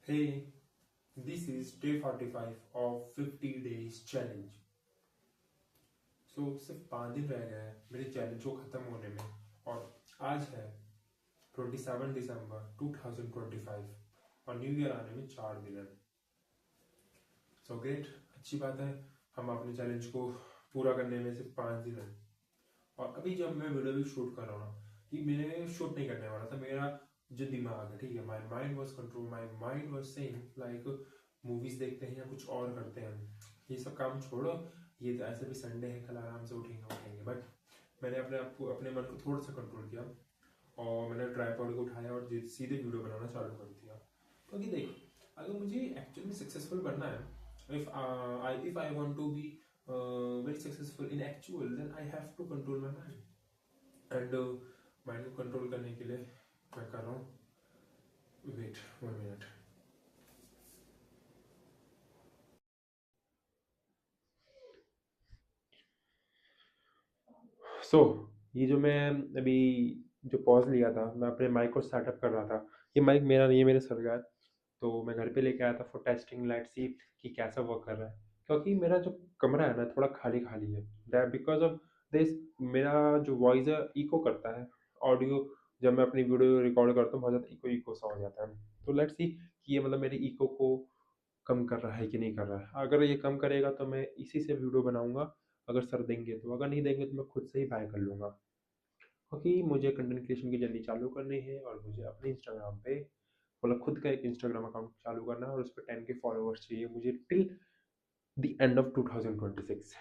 Hey, this is day 45 of 50 days challenge. सिर्फ 5 दिन रह गए हैं मेरे चैलेंज को ख़त्म होने में और आज है 27 दिसंबर 2025 और न्यू ईयर आने में 4 दिन है। ग्रेट, अच्छी बात है। हम अपने चैलेंज को पूरा करने में सिर्फ 5 दिन है। और अभी जब मैं वीडियो भी शूट कर रहा हूँ ना, कि मैंने शूट नहीं करने वाला था, मेरा जो दिमाग है, ठीक है, my mind was control, my mind was saying like movies देखते हैं या कुछ और करते हैं, ये सब काम छोड़ो, ये तो ऐसे भी संडे है, कल आराम से उठेंगे। बट मैंने अपने मन को थोड़ा सा कंट्रोल किया और मैंने ट्राइपॉड को उठाया और सीधे वीडियो बनाना चालू कर दिया। क्योंकि देख, अगर मुझे एक्चुअली में सक्सेसफुल बनना है, if I want to be very successful in actual, then I have to control my mind. And mind को कंट्रोल करने के लिए मैं कर रहा हूँ, वेट 1 मिनट। ये जो मैं अभी जो पॉज लिया था, मैं अपने माइक को सेटअप कर रहा था। ये माइक मेरा नहीं है, मेरे सर का है। तो मैं घर पे लेके आया था फॉर टेस्टिंग, लेट सी कि कैसा वर्क कर रहा है। क्योंकि मेरा जो कमरा है ना, थोड़ा खाली खाली है, दैट बिकॉज ऑफ दिस मेरा जो वॉइस है इको करता है। ऑडियो जब मैं अपनी वीडियो रिकॉर्ड करता हूँ बहुत ज़्यादा इको इको सा हो जाता है। तो लेट्स सी कि ये मतलब मेरे इको को कम कर रहा है कि नहीं कर रहा है। अगर ये कम करेगा तो मैं इसी से वीडियो बनाऊंगा, अगर सर देंगे तो। अगर नहीं देंगे तो मैं खुद से ही बाय कर लूँगा। क्योंकि मुझे कंटेंट क्रिएशन की जर्नी चालू करनी है और मुझे अपने इंस्टाग्राम पे मतलब खुद का एक इंस्टाग्राम अकाउंट चालू करना है और उस पर 10 के फॉलोअर्स चाहिए मुझे टिल द एंड ऑफ 2026।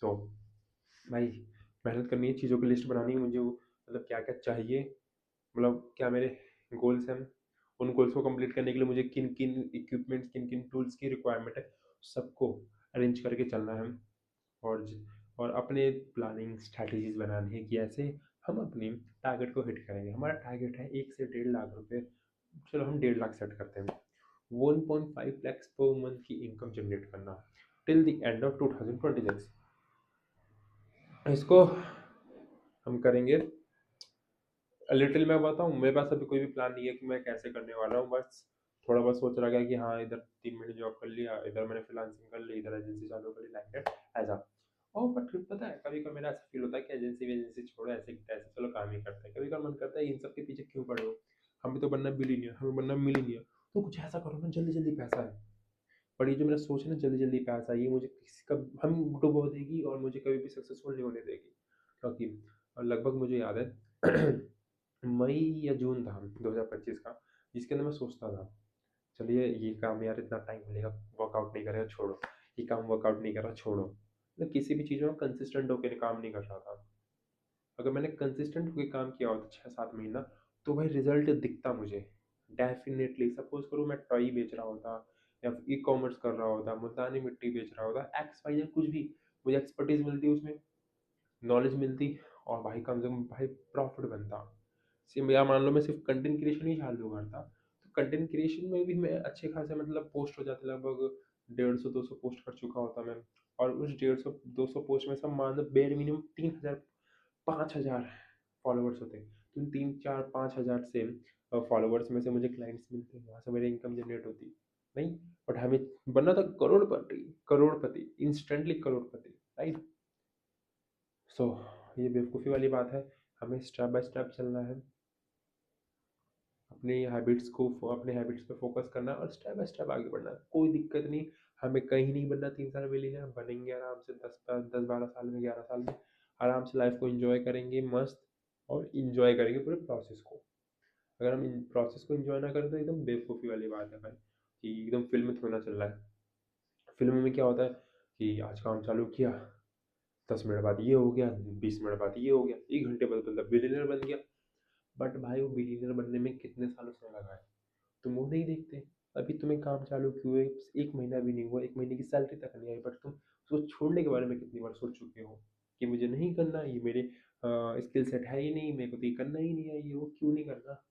सो भाई, मेहनत करनी है, चीज़ों की लिस्ट बनानी है मुझे, मतलब क्या क्या चाहिए, मतलब क्या मेरे गोल्स हैं, उन गोल्स को कंप्लीट करने के लिए मुझे किन किन इक्विपमेंट्स, किन किन टूल्स की रिक्वायरमेंट है, सबको अरेंज करके चलना है। और और अपने प्लानिंग स्ट्रैटेजीज बनानी है कि ऐसे हम अपनी टारगेट को हिट करेंगे। हमारा टारगेट है 1 से 1.5 लाख रुपए, चलो हम 1.5 लाख सेट करते हैं। 1.5 लैक्स पर मंथ की इनकम जनरेट करना टिल द एंड ऑफ 2026। इसको हम करेंगे। लिटिल मैं बताऊँ, मेरे पास अभी कोई भी प्लान नहीं है कि मैं कैसे करने वाला हूँ। बस थोड़ा बहुत सोच रहा है कि हाँ, इधर 3 महीने जॉब कर लिया, इधर मैंने फ्रीलांसिंग कर ली, इधर एजेंसी चालू कर ली, लाइक दैट ऐसा। और बट पता है, कभी कभी मेरा ऐसा फील होता है कि एजेंसी वेजेंसी छोड़ो, ऐसे ऐसे चलो काम ही करते हैं। कभी कभी मन करता है इन सब के पीछे क्यों पड़े हो, हमें तो बनना बिलीनियर, हमें बनना मिलीनियर। तो कुछ ऐसा करो ना, जल्दी जल्दी पैसा है। पर ये जो मेरा सोच है ना, जल्दी जल्दी पैसा, ये मुझे किसी कब हम डुबो देगी और मुझे कभी भी सक्सेसफुल नहीं होने देगी। क्योंकि लगभग मुझे याद है मई या जून था 2025 का, जिसके अंदर मैं सोचता था चलिए ये काम यार इतना टाइम मिलेगा, वर्कआउट नहीं करेगा छोड़ो, ये काम वर्कआउट नहीं कर रहा छोड़ो। मतलब किसी भी चीज़ में कंसिस्टेंट होकर काम नहीं कर रहा था। अगर मैंने कंसिस्टेंट होकर काम किया होता 6-7 महीना, तो भाई रिजल्ट दिखता मुझे डेफिनेटली। सपोज करो मैं टॉय बेच रहा होता या ई कॉमर्स कर रहा होता, मुल्तानी मिट्टी बेच रहा होता, एक्स वाई जेड कुछ भी, मुझे एक्सपर्टीज मिलती उसमें, नॉलेज मिलती, और भाई कम से कम भाई प्रॉफिट बनता। सिर्फ या मान लो मैं सिर्फ कंटेंट क्रिएशन ही चालू करता, तो कंटेंट क्रिएशन में भी मैं अच्छे खासे मतलब पोस्ट हो जाते, लगभग 150-200 पोस्ट कर चुका होता मैं। और उस 150-200 पोस्ट में सब मान लो बेर मिनिमम 3,000 5,000 फॉलोवर्स होते। तो 3, 4, 5 हज़ार से फॉलोवर्स में से मुझे क्लाइंट्स मिलते, वहाँ से मेरी इनकम जनरेट होती। नहीं, बट हमें बनना था करोड़पति, करोड़पति इंस्टेंटली, करोड़पति, राइट। ये बेवकूफ़ी वाली बात है। हमें स्टेप बाय स्टेप चलना है, अपने हैबिट्स पे फोकस करना है और स्टेप बाय स्टेप आगे बढ़ना है। कोई दिक्कत नहीं, हमें कहीं नहीं बनना 3 साल मिलेंगे, बनेंगे आराम से 10-12 साल में, 11 साल में आराम से लाइफ को एंजॉय करेंगे मस्त, और एंजॉय करेंगे पूरे प्रोसेस को। अगर हम इन प्रोसेस को एंजॉय ना करें तो एकदम बेवकूफ़ी वाली बात है भाई, कि एकदम फिल्म में थोड़ा ना चल रहा है। फिल्म में क्या होता है कि आज काम चालू किया, 10 मिनट बाद ये हो गया, 20 मिनट बाद ये हो गया, 1 घंटे बाद बंदा बिलियनर बन गया। बट भाई वो बिलियनर बनने में कितने साल उसने लगाए, तुम वो नहीं देखते। अभी तुम्हें काम चालू किए हुए 1 महीना भी नहीं हुआ, 1 महीने की सैलरी तक नहीं आई, बट तुम उसको छोड़ने के बारे में कितनी बार सोच चुके हो कि मुझे नहीं करना, ये मेरे स्किल सेट है ही नहीं, मेरे को तो ये करना ही नहीं है, ये वो क्यों नहीं करना।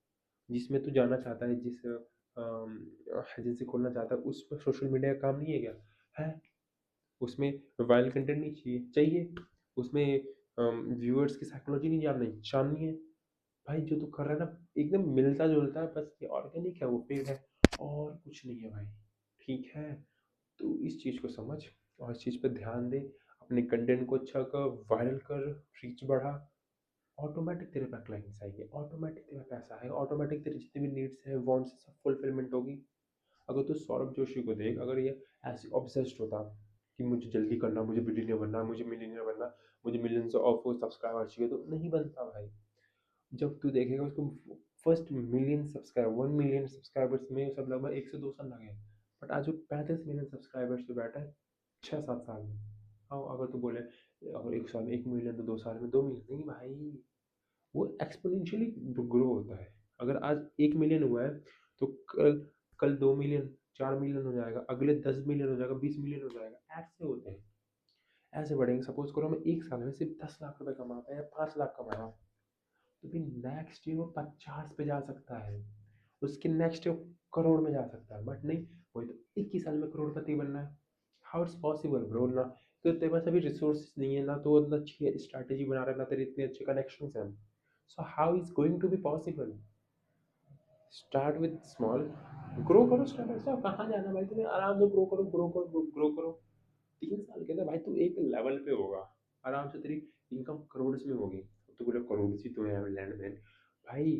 जिसमें तू जाना चाहता है, जिस एजेंसी खोलना चाहता है, उस पर सोशल मीडिया का काम नहीं है क्या? है। उसमें वायरल कंटेंट नहीं चाहिए, उसमें व्यूअर्स की साइकोलॉजी नहीं जाननी है। भाई जो तू कर रहा है ना, एकदम मिलता जुलता है, बस ये ऑर्गेनिक है, वो पेड़ है। और कुछ नहीं है भाई, ठीक है? तो इस चीज़ को समझ और इस चीज़ पे ध्यान दे, अपने कंटेंट को अच्छा कर, वायरल कर, रीच बढ़ा, ऑटोमेटिक तेरे पास क्लाइंट्स आएंगे, ऑटोमेटिक तेरा पैसा आएगा, ऑटोमेटिक तेरी जितनी भी नीड्स है, वांट्स है, सब फुलफिलमेंट होगी। अगर तू सौरभ जोशी को देख, अगर ये ऐसे ऑब्सेस्ड होता कि मुझे जल्दी करना, मुझे बिलियनियर बनना, मुझे मिलियनियर बनना, मुझे मिलियंस ऑफ सब्सक्राइबर चाहिए, तो नहीं बनता भाई। जब तू देखेगा उसको first million subscriber, 1 million subscribers में सब लगभग 1 से 2 साल लगे, बट आज वो 35 मिलियन सब्सक्राइबर्स पे बैठा है 6-7 साल में। हाँ, अगर तू बोले अगर 1 साल में 1 मिलियन, तो 2 साल में 2 मिलियन, नहीं भाई, वो एक्सपोनेंशियली ग्रो होता है। अगर आज 1 मिलियन हुआ है, तो कल कल 2 मिलियन, 4 मिलियन हो जाएगा, अगले 10 मिलियन हो जाएगा, 20 मिलियन हो जाएगा, ऐसे होते हैं, ऐसे बढ़ेंगे। सपोज करो मैं 1 साल में सिर्फ 10 लाख रुपए कमाता है या 5 लाख कमाया, तो फिर नेक्स्ट ईयर वो 50 पे जा सकता है, उसके नेक्स्ट ईयर करोड़ में जा सकता है, बट नहीं, वही तो 21 साल में करोड़पति बनना है। हाउ इट्स पॉसिबल ब्रो ना? तो तेरे पास अभी रिसोर्सेज नहीं है ना, तो उतना अच्छी स्ट्रैटेजी बना रहा है ना, तेरे इतने अच्छे कनेक्शंस हैं, so how is going to be possible? Start with small, grow करो स्टेप बाय स्टेप। कहाँ जाना भाई तुम्हें, आराम से ग्रो करो, ग्रो करो, ग्रो करो। 3 साल के अंदर भाई तू एक लेवल पे होगा, आराम से तेरी इनकम करोड़ में होगी। तो बोले करोड़ सी तो है लैंड में भाई,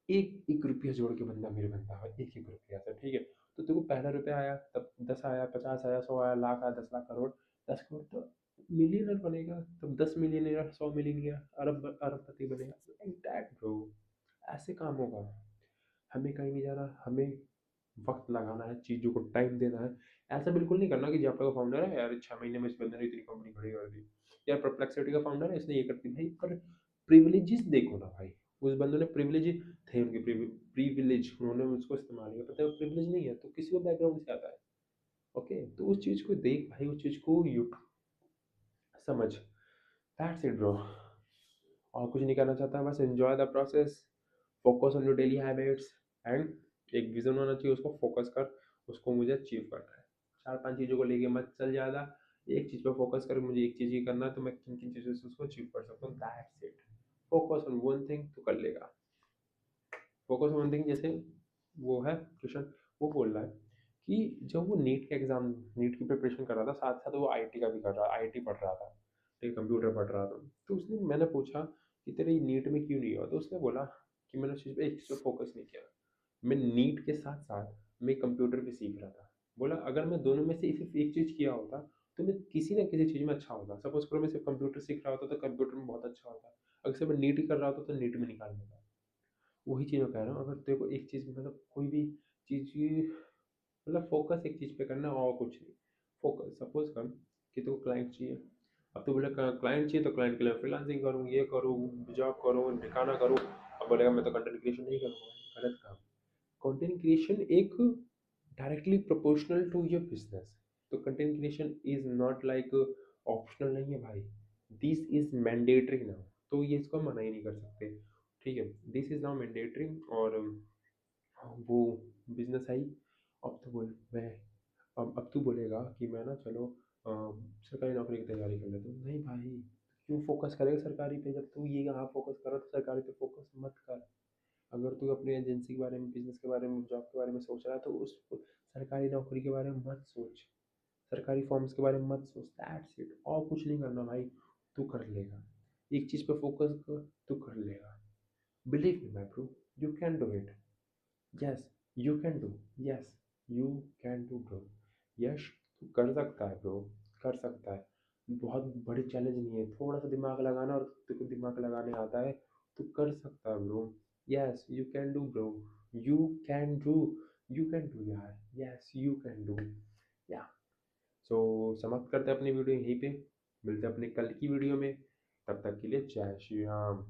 एक एक रुपया जोड़ के बंदा मेरे बनता है, एक एक रुपया से, ठीक है? तो तेरे को पहला रुपया आया, तब 10 आया, 50 आया, 100 आया, लाख आया, 10 लाख, करोड़, 10 करोड़, तो मिलियनर बनेगा, तब 10 मिलियनर, 100 मिलियनर, अरबपति बनेगा, लाइक दैट ब्रो। ऐसे काम होगा। हमें कहीं नहीं जाना, हमें वक्त लगाना है, चीज़ों को टाइम देना है। ऐसा बिल्कुल नहीं करना कि जापा का फाउंडर है यार, 6 महीने में इस बंदे ने इतनी कंपनी खड़ी कर दी, यार परप्लेक्सिटी का फाउंडर है, इसने ये कर दी भाई, पर प्रिविलेजेस देखो ना भाई। उस बंदे ने प्रिविलेज थे, उनके प्रिविलेज, उन्होंने उसको इस्तेमाल किया, पता है वो प्रिविलेज नहीं है, तो किसी को बैकग्राउंड से आता है। ओके, तो उस चीज़ को देख भाई, उस चीज़ को यू समझ, दैट्स इट ब्रो। और कुछ नहीं करना चाहता, बस enjoy the process, focus on your daily habits, and एक विजन होना चाहिए, उसको फोकस कर, उसको मुझे अचीव करना है। 4-5 चीज़ों को लेके मत चल ज़्यादा, एक चीज़ पे फोकस कर, मुझे एक चीज़ ही करना है, तो मैं किन किन चीज़ों से उसको अचीव कर सकता हूँ, that's it. Focus on one thing तो कर लेगा। फोकस ऑन वन थिंग, जैसे वो है क्वेश्चन, वो बोल रहा है कि जब वो नीट का एग्जाम, नीट की प्रिपरेशन कर रहा था, साथ साथ वो आईटी का भी कर रहा, आईटी पढ़ रहा था, ठीक, कंप्यूटर पढ़ रहा था, तो उसने, मैंने पूछा कि तेरे नीट में क्यों नहीं हुआ, तो उसने बोला कि मैंने उस चीज़ पे एक चीज़ पे फोकस नहीं किया, मैं नीट के साथ साथ मैं कंप्यूटर भी सीख रहा था। बोला अगर मैं दोनों में से सिर्फ एक चीज़ किया होता, तो मैं किसी ना किसी चीज़ में अच्छा होता। सपोज करो मैं सिर्फ कंप्यूटर सीख रहा होता, तो कंप्यूटर में बहुत अच्छा होता, अगर सिर्फ मैं नीट ही कर रहा होता, तो नीट में निकाल लेता। वही चीज़ मैं कह रहा हूँ, अगर तेरे को एक चीज़, मतलब कोई भी चीज़ की, मतलब फोकस एक चीज़ पे करना और कुछ नहीं। फोकस, सपोज कर कि तेरे को क्लाइंट चाहिए, अब तो बोले क्लाइंट चाहिए, तो क्लाइंट के लिए फ्रीलांसिंग करूँ, ये करूँ, जॉब करूँ, दिखाना करूँ। अब बोलेगा मैं तो कंटेंट क्रिएशन नहीं करूँगा, गलत काम। कंटेंट क्रिएशन एक directly proportional to your business, तो content creation is not like optional नहीं है भाई, दिस इज मैंडेटरी नाउ। तो ये इसको मना ही नहीं कर सकते, ठीक है? This is now mandatory. और वो बिजनेस आई। अब तो बोल मैं, अब तू बोलेगा कि मैं ना चलो सरकारी नौकरी की तैयारी कर लेता हूँ, नहीं भाई, क्यों फोकस करेगा सरकारी पे, जब तू ये यहाँ फोकस कर रहा, तो सरकारी पे फोकस मत कर। अगर तू अपनी एजेंसी के बारे में, बिजनेस के बारे में, जॉब के बारे में सोच रहा है, तो उस सरकारी नौकरी के बारे में मत सोच, सरकारी फॉर्म्स के बारे में मत सोच, दैट्स इट। और कुछ नहीं करना भाई, तू कर लेगा। एक चीज़ पे फोकस कर, तू कर लेगा। Believe me my bro, you can do it. Yes, you can do. Yes, you can do bro. Yes, तू कर सकता है ब्रो, कर सकता है। बहुत बड़ी चैलेंज नहीं है, थोड़ा सा दिमाग लगाना, और तेरे को दिमाग लगाने आता है, तू कर सकता है bro. Yes, you can do bro, you can do, you can do यार, यस यू कैन डू। या सो समाप्त करते हैं अपनी वीडियो यहीं पे, मिलते हैं अपने कल की वीडियो में, तब तक के लिए जय श्री राम।